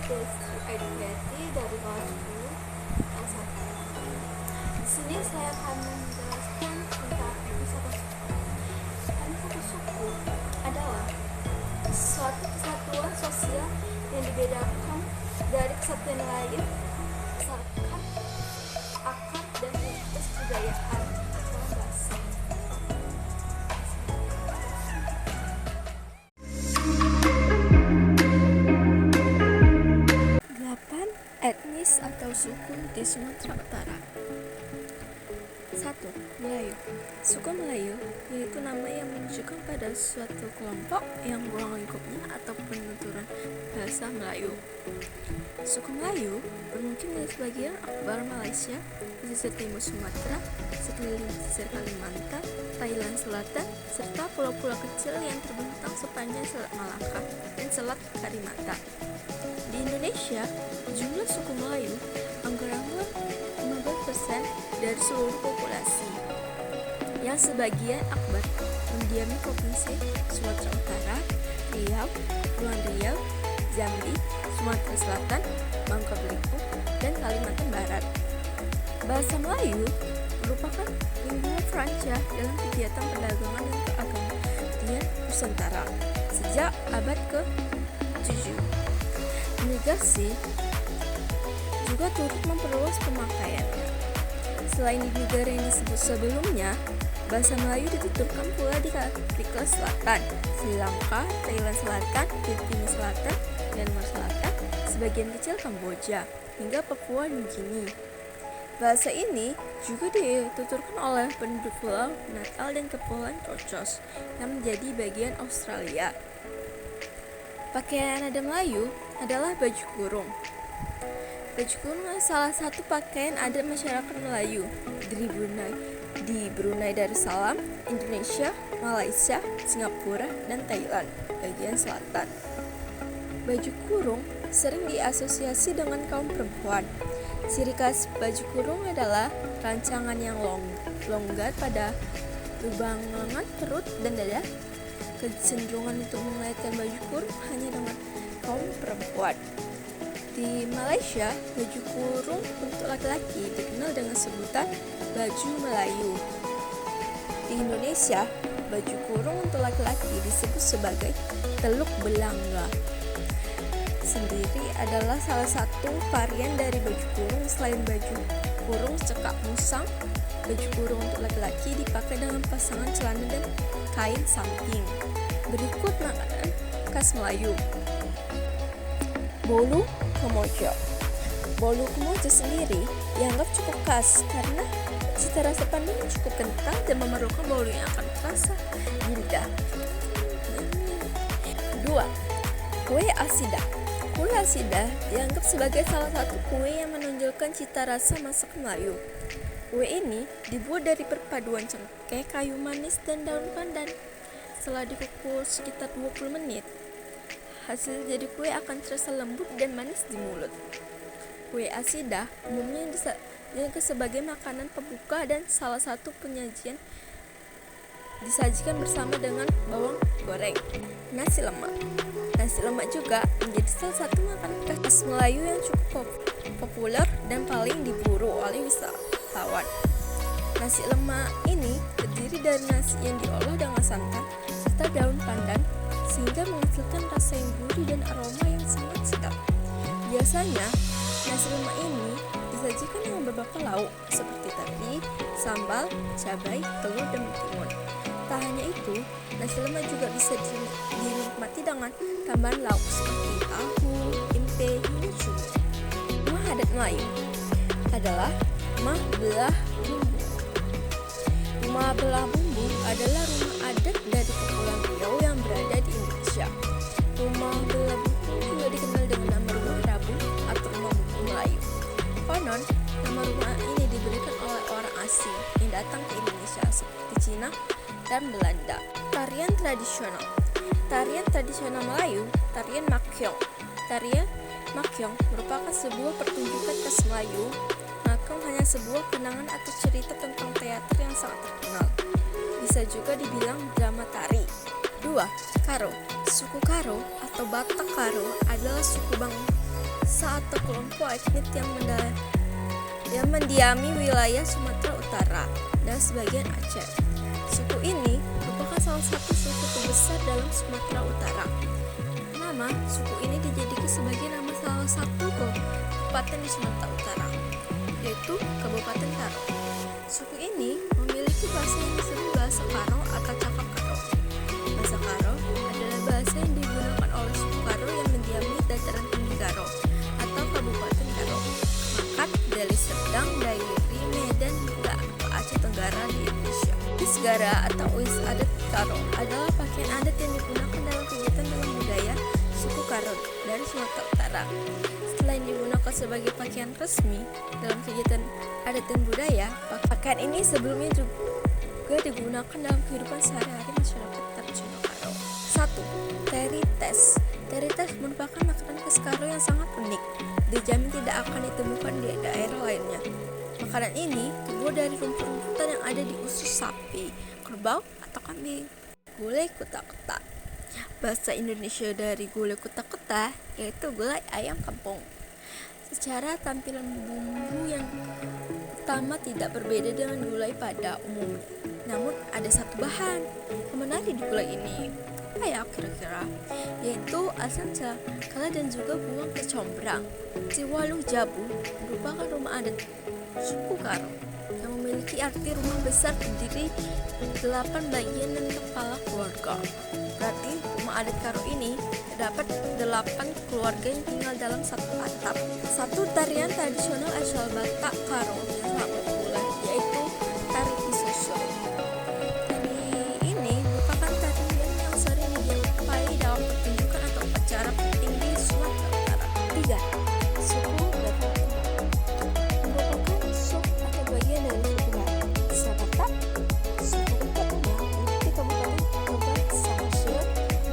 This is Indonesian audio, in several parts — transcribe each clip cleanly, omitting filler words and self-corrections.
Edukasi dari kelas 10 kelas 1. Di sini saya akan menjelaskan tentang satu suku. Satu suku adalah suatu kesatuan sosial yang dibedakan dari kesatuan lain berdasarkan akar dan identitas kebudayaan atau bahasa. 8 etnis atau suku di Sumatera Utara. 1. Melayu. Suku Melayu yaitu nama yang menunjukkan pada suatu kelompok yang ruang lingkupnya atau penuturan bahasa Melayu. Suku Melayu bermukim di sebagian akbar Malaysia, pesisir timur Sumatera, sekeliling pesisir Kalimantan, Thailand Selatan, serta pulau-pulau kecil yang terbentang sepanjang Selat Malaka dan Selat Karimata. Di Indonesia, jumlah suku Melayu menggerakkan 15% dari seluruh populasi, yang sebagian akbar mendiami provinsi Sumatera Utara, Riau, Kepulauan Riau, Jambi, Sumatera Selatan, Bangka Belitung, dan Kalimantan Barat. Bahasa Melayu merupakan lingkungan Franca dalam kegiatan perdagangan dan keagamaan Nusantara sejak abad ke-7. Migrasi juga turut memperluas pemakaiannya. Selain di negara yang disebut sebelumnya, bahasa Melayu dituturkan pula di Afrika Selatan, Sri Lanka, Thailand Selatan, Filipina Selatan, Myanmar Selatan, sebagian kecil Kamboja, hingga Papua Nugini. Bahasa ini juga dituturkan oleh penduduk Pulau Natal dan Kepulauan Cocos yang menjadi bagian Australia. Pakaian adat Melayu adalah baju kurung. Baju kurung adalah salah satu pakaian adat masyarakat Melayu di Brunei Darussalam, Indonesia, Malaysia, Singapura, dan Thailand bagian selatan. Baju kurung sering diasosiasi dengan kaum perempuan. Ciri khas baju kurung adalah rancangan yang longgar pada lubang lengan, perut, dan dada. Kecenderungan untuk mengaitkan baju kurung hanya dengan kaum perempuan. Di Malaysia, baju kurung untuk laki-laki dikenal dengan sebutan baju Melayu. Di Indonesia, baju kurung untuk laki-laki disebut sebagai teluk belanga. Sendiri adalah salah satu varian dari baju kurung. Selain baju kurung cekak musang, baju kurung untuk laki-laki dipakai dengan pasangan celana dan kain samping. Berikut makanan khas Melayu. Bolu Komojo. Bolu Komojo sendiri dianggap cukup khas karena cita rasa pandannya cukup kental dan memerlukan bolu yang akan terasa indah. 2. Kue asidah. Kue asidah dianggap sebagai salah satu kue yang menonjolkan cita rasa masakan Melayu. Kue ini dibuat dari perpaduan cengkeh, kayu manis, dan daun pandan. Setelah dikukus sekitar 20 menit, hasil jadi kue akan terasa lembut dan manis di mulut. Kue asidah umumnya disajikan sebagai makanan pembuka dan salah satu penyajian disajikan bersama dengan bawang goreng. Nasi lemak. Nasi lemak juga menjadi salah satu makanan khas Melayu yang cukup populer dan paling diburu oleh wisatawan. Nasi lemak ini terdiri dari nasi yang diolah dengan santan serta daun pandan sehingga menghasilkan rasa yang gurih dan aroma yang sangat sedap. Biasanya, nasi lemak ini disajikan dengan beberapa lauk seperti teri, sambal, cabai, telur, dan mentimun. Tak hanya itu, nasi lemak juga bisa dinikmati dengan tambahan lauk seperti tahu, tempe, hingga cumi. Rumah adat Melayu adalah rumah belah bumbu. Rumah belah bumbu adalah rumah adat dari Kepulauan Riau yang berada di Indonesia. Rumah belah bumbu juga dikenal dengan nama rumah Rabung atau rumah bumbu Melayu. Konon, nama rumah ini diberikan oleh orang asing yang datang ke Indonesia seperti Cina dan Belanda. Tarian tradisional. Tarian tradisional Melayu, tarian Makyong. Tarian Makyong merupakan sebuah pertunjukan khas Melayu. Makyong hanya sebuah kenangan atau cerita tentang teater yang sangat terkenal. Bisa juga dibilang drama tari. 2. Karo. Suku Karo atau Batak Karo adalah suku bangsa bangsa atau kelompok etnik yang mendiami wilayah Sumatera Utara dan sebagian Aceh. Suku ini merupakan salah satu suku terbesar dalam Sumatera Utara. Nama suku ini dijadikan sebagai nama salah satu kabupaten di Sumatera Utara, yaitu Kabupaten Karo. Suku ini memiliki bahasa yang disebut bahasa Karo atau Cakap Karo. Bahasa Karo adalah bahasa yang digunakan oleh suku Karo yang mendiami dataran tinggi Karo atau Kabupaten Karo, Makat, Deli Serdang, Dairi, Medan, hingga Aceh Tenggara di Indonesia. Isgara atau Uis adat Karo adalah pakaian adat yang digunakan dalam kegiatan dalam budaya suku Karo dari Sumatera Utara. Selain digunakan sebagai pakaian resmi dalam kegiatan adat dan budaya, pakaian ini sebelumnya juga digunakan dalam kehidupan sehari-hari masyarakat tradisional Karo. 1. Terites. Terites merupakan makanan khas Karo yang sangat unik. Dijamin tidak akan ditemukan di daerah lainnya. Makanan ini terbuat dari rumput-rumputan yang ada di usus sapi, kerbau, atau kambing. Gulai kuta-kuta. Bahasa Indonesia dari gulai kuta-kuta yaitu gulai ayam kampung. Secara tampilan bumbu yang utama tidak berbeda dengan gulai pada umumnya. Namun ada satu bahan yang menarik di gulai ini. Apa ya kira-kira? Yaitu asam cakala dan juga buang kecombrang. Ciwaluh Jabu merupakan rumah adat suku Karo yang memiliki arti rumah besar terdiri 8 bagian dan kepala keluarga. Berarti rumah adat Karo ini terdapat 8 keluarga yang tinggal dalam satu atap. Satu tarian tradisional asal Batak Karo yang sangat populer yaitu tari Pisoso. Tari ini merupakan tarian yang sering dijumpai dalam pertunjukan atau acara penting di Sumatera Utara. 3. Suku Batak merupakan suku atau bagian dari suku Batak. Batak, suku utama di Kabupaten Toba, Samosir,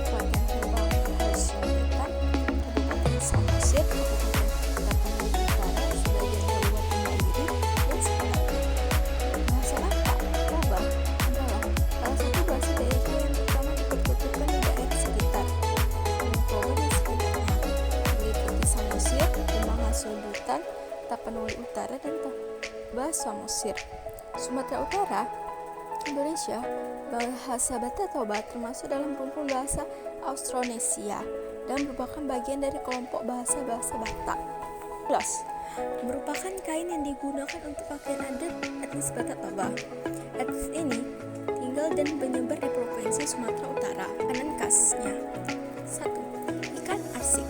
Kabupaten Herbang, Hasundutan, Kabupaten Samosir, Kabupaten Tapanuli Utara, sebagian Kabupaten Dairi, dan sekitarnya. Bahasa Batak, Toba, adalah salah satu bahasa daerah yang pertama dipertuturkan di daerah sekitar Toba dan sekitarnya, meliputi Samosir, Herbang, Hasundutan, Tapanuli Utara, dan Toba, Samosir. Sumatera Utara, Indonesia, bahasa Batak Toba termasuk dalam rumpun bahasa Austronesia dan merupakan bagian dari kelompok bahasa-bahasa Batak. 11. Merupakan kain yang digunakan untuk pakaian adat etnis Batak Toba. Etnis ini tinggal dan menyebar di Provinsi Sumatera Utara. Makanan khasnya. 1. Ikan arsik.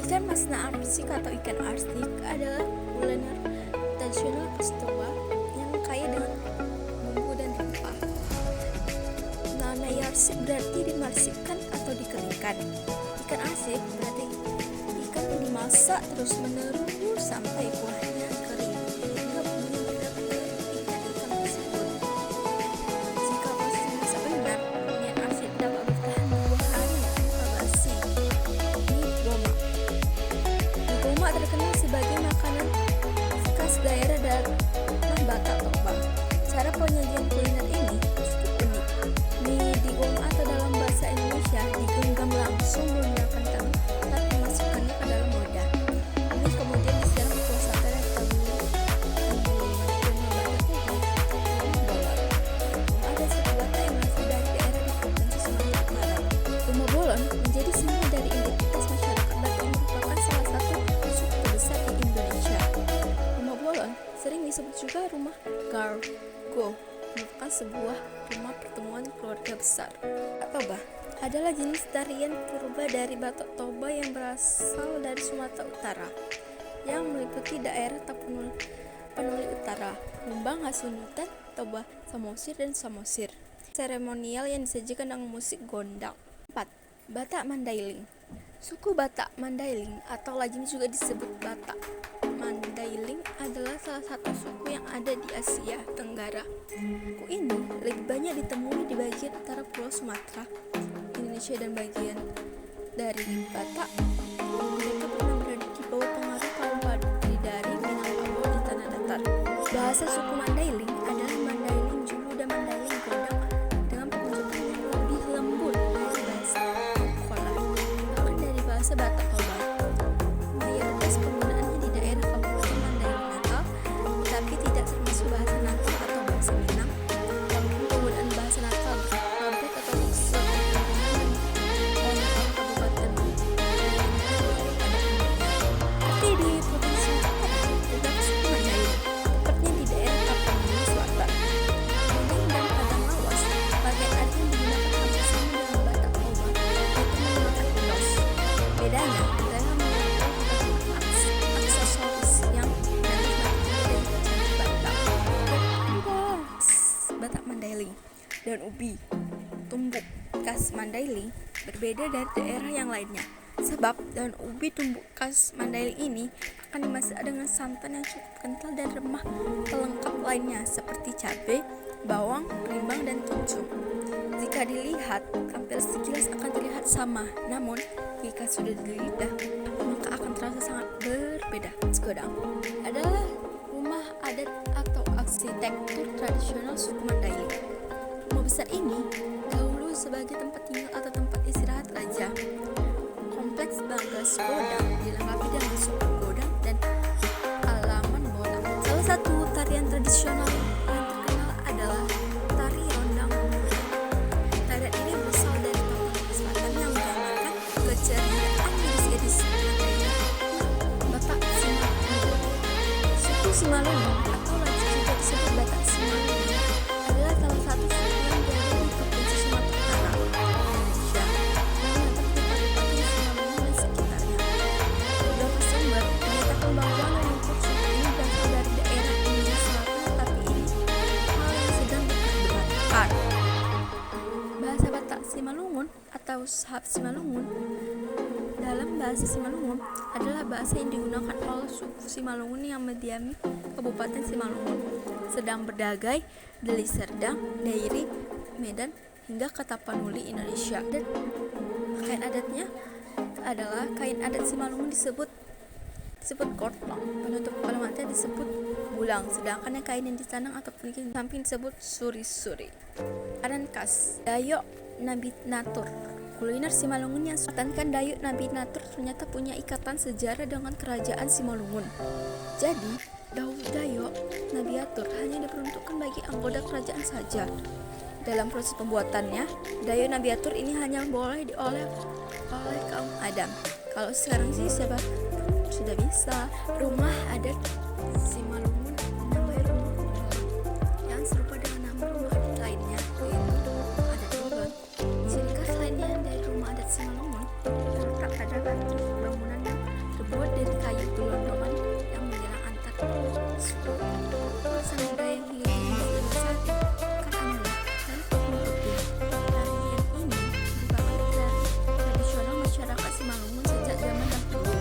Ikan masna arsik atau ikan arsik adalah kuliner tradisional khas Toba yang kaya dengan bumbu dan rempah. Nama arsik berarti dimarsipkan atau dikeringkan. Ikan arsik berarti ikan yang dimasak terus menerus sampai kuahnya kering hingga bumbunya menyerap ke ikan-ikan tersebut. Jika proses masak benar, ikan arsik dapat bertahan 2 hari tanpa basi. Mie goma. Mie goma terkenal sebagai makanan khas daerah Batak Toba. Cara penyajian kuliner ini cukup unik. Mie digoma atau dalam bahasa Indonesia digenggam langsung menggunakan tangan dan memasukkannya ke dalam wadah. Mie kemudian disiram kuah santan dan taburi rumah bolon. Ada satu Batak yang berasal dari daerah di Provinsi Sumatera Utara. Rumah bolon menjadi simbol dari identitas masyarakat Batak yang merupakan salah satu suku terbesar di Indonesia. Rumah bolon sering disebut juga rumah Gargo, merupakan sebuah rumah pertemuan keluarga besar. Toba adalah jenis tarian purba dari Batak Toba yang berasal dari Sumatera Utara, yang meliputi daerah Tapanuli Utara, Lumbang, Hasundutan, Toba, Samosir, dan Samosir. Seremonial yang disajikan dengan musik gondang. 4. Batak Mandailing. Suku Batak Mandailing atau lazim juga disebut Batak Mandailing adalah salah satu suku yang ada di Asia Tenggara. Suku ini lebih banyak ditemui di bagian utara Pulau Sumatera, Indonesia, dan bagian dari Batak. Mereka pernah berada di bawah pengaruh kaum Padri dari Minangkabau di tanah datar. Bahasa suku Mandailing adalah Mandailing Julu dan Mandailing Gondang dengan pengucapan yang lebih lembut dari bahasa Kola, bahkan dari bahasa Batak Toba. Mayoritas Batak Mandailing. Daun ubi, tumbuk khas Mandailing, berbeda dari daerah yang lainnya. Sebab daun ubi tumbuk khas Mandailing ini akan dimasak dengan santan yang cukup kental dan remah pelengkap lainnya seperti cabai, bawang, rimbang, dan kencur. Jika dilihat, hampir sekilas akan terlihat sama, namun jika sudah di lidah, maka akan terasa sangat berbeda. Skodang adalah rumah adat atau arsitektur tradisional suku Mandailing. Rumah besar ini dahulu sebagai tempat tinggal atau tempat istirahat raja. Kompleks bangga Skodang dilengkapi dengan suku Godang dan halaman bola. Salah satu tarian tradisional yang terkenal adalah tari rondang. Tarian ini berasal dari Papua Selatan yang menggambarkan keceriaan gadis-gadis Batak Simalungun. Suku Simalungun atau juga disebut Batak Simalungun adalah salah satu suku yang berada di Provinsi Sumatera Utara, Indonesia, yang terdapat di Kabupaten Simalungun dan sekitarnya. Beberapa sumber menyatakan bahwa leluhur suku ini berasal dari daerah Indonesia Selatan, tapi ini hal yang sedang diperdebatkan. Bahasa Batak Simalungun atau Sahap Simalungun dalam bahasa Simalungun adalah bahasa yang digunakan oleh suku Simalungun yang mendiami Kabupaten Simalungun, Sedang Berdagai, Deli Serdang, Dairi, Medan, hingga ke Tapanuli, Indonesia. Dan kain adatnya adalah kain adat Simalungun disebut kortlong, penutup kepala mata disebut bulang, sedangkan yang kain yang disanang atau di samping disebut suri-suri. Makanan khas Dayok Nabinatur. Kuliner Simalungun yang menekankan Dayok Nabinatur ternyata punya ikatan sejarah dengan kerajaan Simalungun. Jadi, Dayok Nabinatur hanya diperuntukkan bagi anggota kerajaan saja. Dalam proses pembuatannya, Dayok Nabinatur ini hanya boleh diolah oleh kaum Adam. Kalau sekarang sih siapa sudah bisa. Rumah adat Simalungun namanya rumah Ulang, yang serupa dengan nama rumah adat lainnya, yaitu adat Ulon. Ciri khas lainnya dari rumah adat Simalungun terletak pada bangunan yang terbuat dari kayu gelondongan yang menjelang antar suku. Suasana budaya yang hingga kini masih dilestarikan adalah tari Topeng. Tarian ini merupakan tari tradisional masyarakat Simalungun sejak zaman dahulu.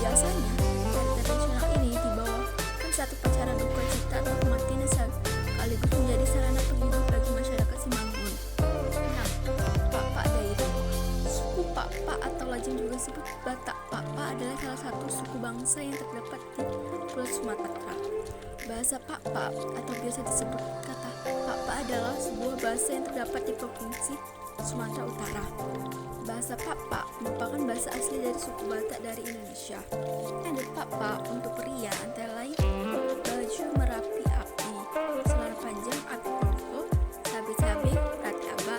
Biasanya, tari tradisional ini dibawakan saat upacara duka cita atau kematian sekaligus menjadi sarana penghibur bagi masyarakat Simalungun. Papa Dairi. Suku Papa atau lazim juga disebut Batak Papa adalah salah satu suku bangsa yang terdapat di Pulau Sumatera. Bahasa Papa atau biasa disebut kata Papa adalah sebuah bahasa yang terdapat di Provinsi Sumatera Utara. Bahasa Papa merupakan bahasa asli dari suku Batak dari Indonesia. Adat Papa untuk pria antara lain baju merapi api, celana panjang api polo, cabai-cabai, rati aba,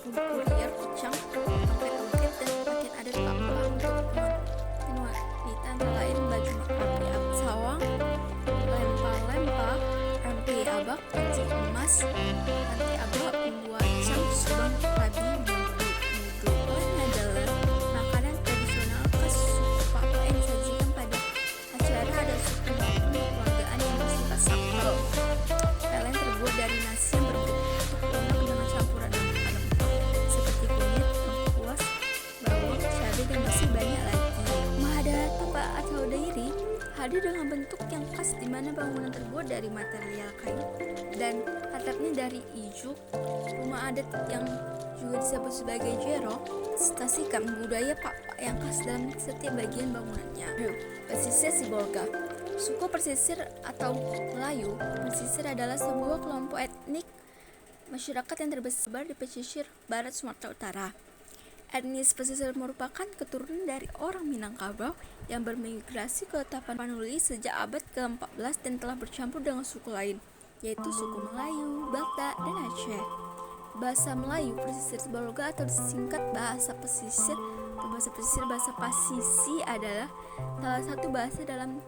rumpurier, kucang, tongkat ungkit, dan pakaian adat Papa untuk wanita antara lain baju api sawang, lempa, rampi abak, panci emas, rantai abak, membuat cang, subang, rabi, makanan tradisional khas suku Papa yang disajikan pada acara adat suku maupun keluargaan yang bersifat sakral. Lele terbuat dari nasi yang berbentuk lunak dengan campuran rempah-rempah seperti kunyit, lengkuas, bawang, cabai, dan masih banyak lagi. Rumah adat Papa atau Dairi hadir dengan bentuk yang khas di mana bangunan terbuat dari material kayu dan atapnya dari ijuk. Rumah adat yang juga disebut sebagai jero stasikan budaya Papa yang khas dalam setiap bagian bangunannya. Pesisir Sibolga. Suku pesisir atau Melayu pesisir adalah sebuah kelompok etnik masyarakat yang tersebar di pesisir barat Sumatera Utara. Etnis pesisir merupakan keturunan dari orang Minangkabau yang bermigrasi ke Tapanuli sejak abad ke-14 dan telah bercampur dengan suku lain, yaitu suku Melayu, Batak, dan Aceh. Bahasa Melayu pesisir Sibolga atau disingkat bahasa pesisir bahasa Pasisi adalah salah satu bahasa dalam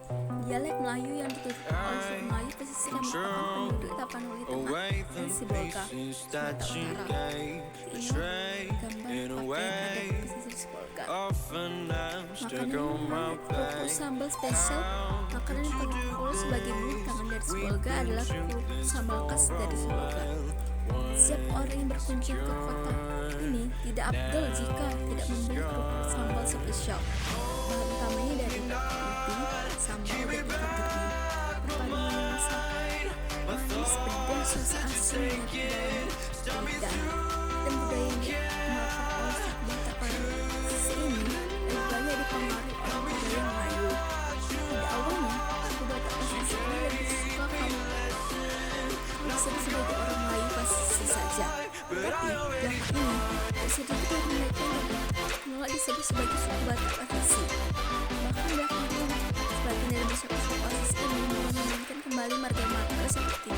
dialek Melayu yang dituturkan oleh suku Melayu pesisir yang merupakan penduduk Tapanuli Tengah dan Sibolga, Sumatera Utara. Ini gambar pakaian adat pesisir Sibolga. Makanan kerupuk sambal spesial, makanan yang pakai pukul sebagai bulu tangan dari dari Sibolga adalah kru Sambalkas dari Sibolga. Setiap orang yang berkunjung ke kota ini tidak afdol jika tidak membeli kerupuk sambal spesial. Bahan utamanya dari emping, sambal, dan ikan teri. Perpaduan rasa manis, pedas, rasa asin yang dalam lidah, dan budaya memakan oleh suku Batak pada sisi ini lebih banyak dipengaruhi oleh budaya Melayu. Pada awalnya, suku Batak pesisir ini lebih suka kalau disebut sebagai orang Melayu pasti saja. Tetapi belakangan ini, tak sedikit dari mereka yang menolak disebut sebagai suku Batak asli. Bahkan belakangan ini, sebagian dari masyarakat suku asli ini mulai memainkan kembali marga-marga seperti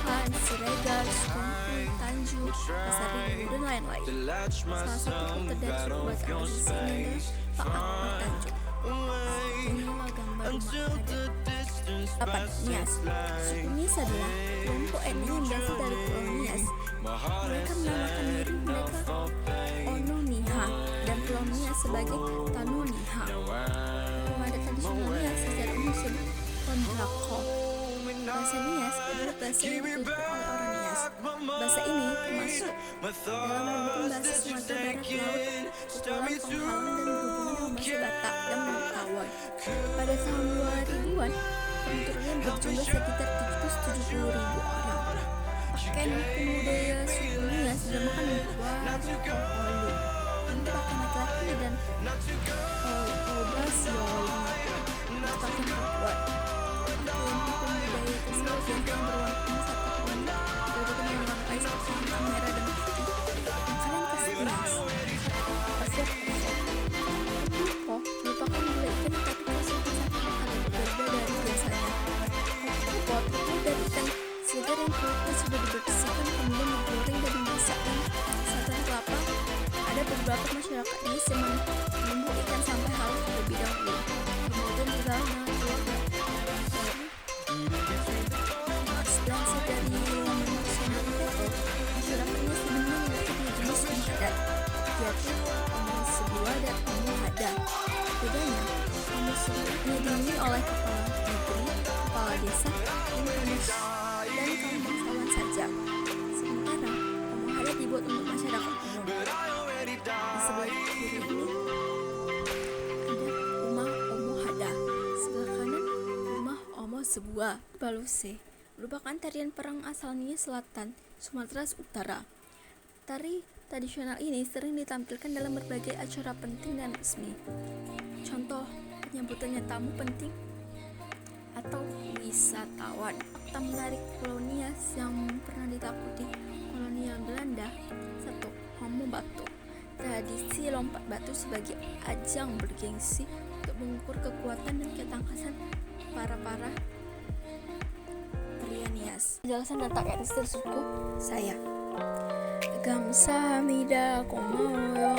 Han, Siregar, Sukongkul, Tanjung, Pasar Minggu, dan lain-lain. Salah satu kota dari suku Batak asli ini adalah Pak Akbar Tanjung. Inilah gambar rumah adat. 8. Nias. Suku Nias adalah kelompok etnis yang berasal dari Pulau Nias. Mereka menamakan diri mereka Ono Niha dan Pulau Nias sebagai Tanu Niha. Rumah adat tradisional Nias secara umum disebut kondrako. Bahasa Nias adalah bahasa yang ditutur oleh orang Nias. Bahasa ini termasuk dalam rumpun bahasa Sumatera Barat Laut, Kepulauan Penghalang, dan berhubungan dengan bahasa Batak dan Mentawai. Pada tahun 2000-an, penuturnya berjumlah sekitar 770.000 orang. Pakaian pemuda suku Nias dinamakan Waholu untuk pakaian laki-laki dan Obasioli untuk pakaian perempuan. Pakaian pemuda tersebut biasanya berwarna emas atau kuning, berbentuk yang warna seperti hitam, merah, dan putih. Makanan khas Nias, pasiak Kupo merupakan gulai ikan tetapi khasiatnya agak berbeda dari biasanya. Kupo terbuat dari ikan segar yang kulitnya sudah dibersihkan kemudian digoreng dan dimasak, dan santan kelapa. Ada beberapa masyarakat Nias yang menunggu ikan sampai halus terlebih dahulu, kemudian diolah dengan telur dari Hasil dari manusia itu, masyarakat Nias sebenarnya memiliki dua jenis rumah adat, yaitu Omo Sebuah dan Omo Hada. Bedanya, Omo Sebuah dihuni oleh kepala negeri, kepala desa, dan kaum bangsawan saja. Sementara Omo Hada dibuat untuk masyarakat umum. Di sebelah kiri ini ada rumah Omo Hada, sebelah kanan rumah Omo Sebuah. Baluse merupakan tarian perang asal Nias Selatan, Sumatera Utara. Tari tradisional ini sering ditampilkan dalam berbagai acara penting dan resmi. Contoh penyambutannya tamu penting atau wisatawan. Fakta menarik Pulau Nias yang pernah ditakuti kolonial Belanda. 1. Homo Batu. Tradisi lompat batu sebagai ajang bergengsi untuk mengukur kekuatan dan ketangkasan para pria Nias. Penjelasan tentang etnis suku saya. Gamsamida komoyo